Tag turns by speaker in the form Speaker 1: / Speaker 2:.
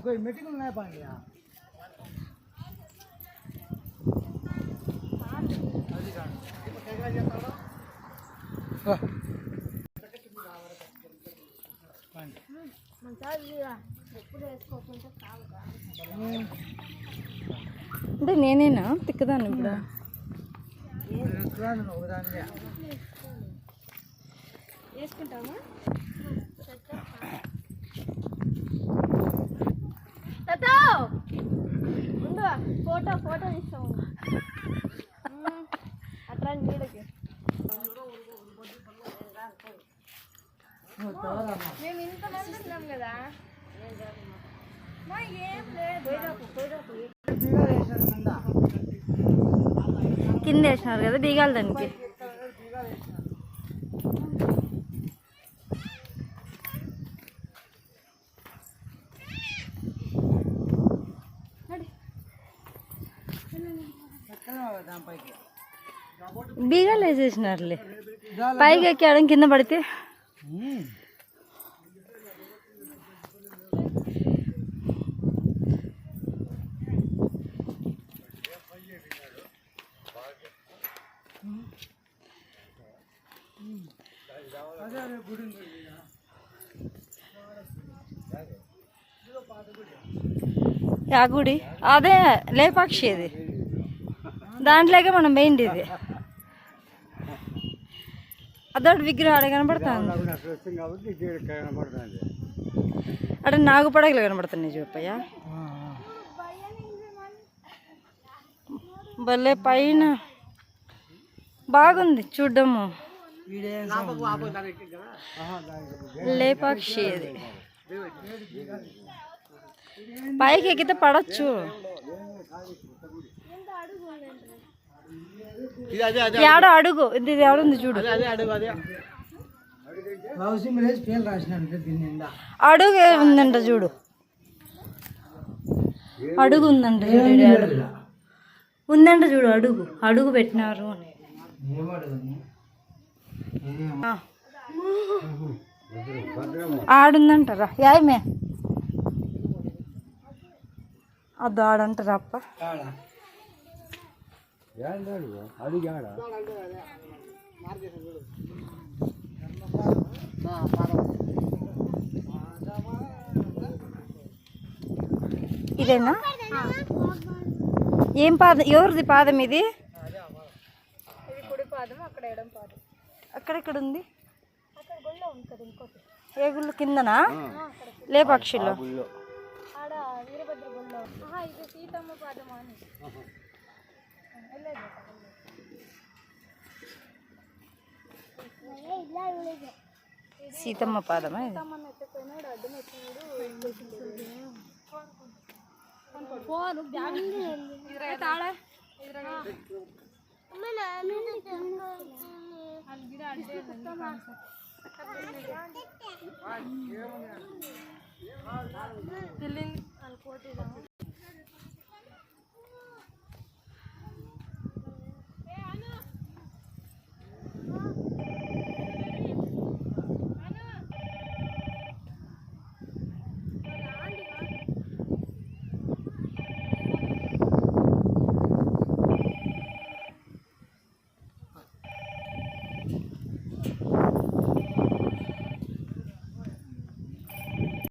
Speaker 1: कोई मीटिंग में नहीं पाएंगे यहाँ
Speaker 2: అంటే నేనేనా తిక్కదాన్ని ఇప్పుడు
Speaker 3: వేసుకుంటామా ముందు ఫోటో తీస్తాము అట్లా నీడకి మేము ఇంతమంది ఉన్నాం కదా ఏం లేదు
Speaker 2: కింద వేసినారు కదా దిగాలి దానికి బీగాలు వేసేసినారులే పైకి ఎక్కాడం కింద పడితే ఆ గుడి అదే లేపాక్షి అది దాంట్లోకే మనం మెయింది ఇది అదొకటి విగ్రహం ఆడ కనబడుతుంది అక్కడ నాగుపడగలు కనబడుతున్నాయి చూపయ్యా భలే పైన బాగుంది చూడ్డము లేపాక్షి అది పైకి ఎక్కితే పడచ్చు ఆడ అడుగు ఇది ఎవడుంది చూడు అడుగు ఉందంట చూడు అడుగు ఉందంట చూడు ఉందంట చూడు అడుగు అడుగు పెట్టినారు ఆడుందంటారా యాయమే అది ఆడంటారా అప్ప ఇదేనా ఏం పాదం ఎవరిది పాదం ఇది
Speaker 3: కుడి పాదం అక్కడ ఎడం పాదం
Speaker 2: అక్కడెక్కడ ఉంది
Speaker 3: అక్కడ గుళ్ళో ఉంది కదా ఇంకోటి
Speaker 2: ఏ గుళ్ళు కిందనా లేపాక్షిలో
Speaker 3: ఆడ వీరభద్ర గుళ్ళో ఇది సీతమ్మ పాదం అని
Speaker 2: సీతమ్మ పాదమా ఇది
Speaker 3: ఫోన్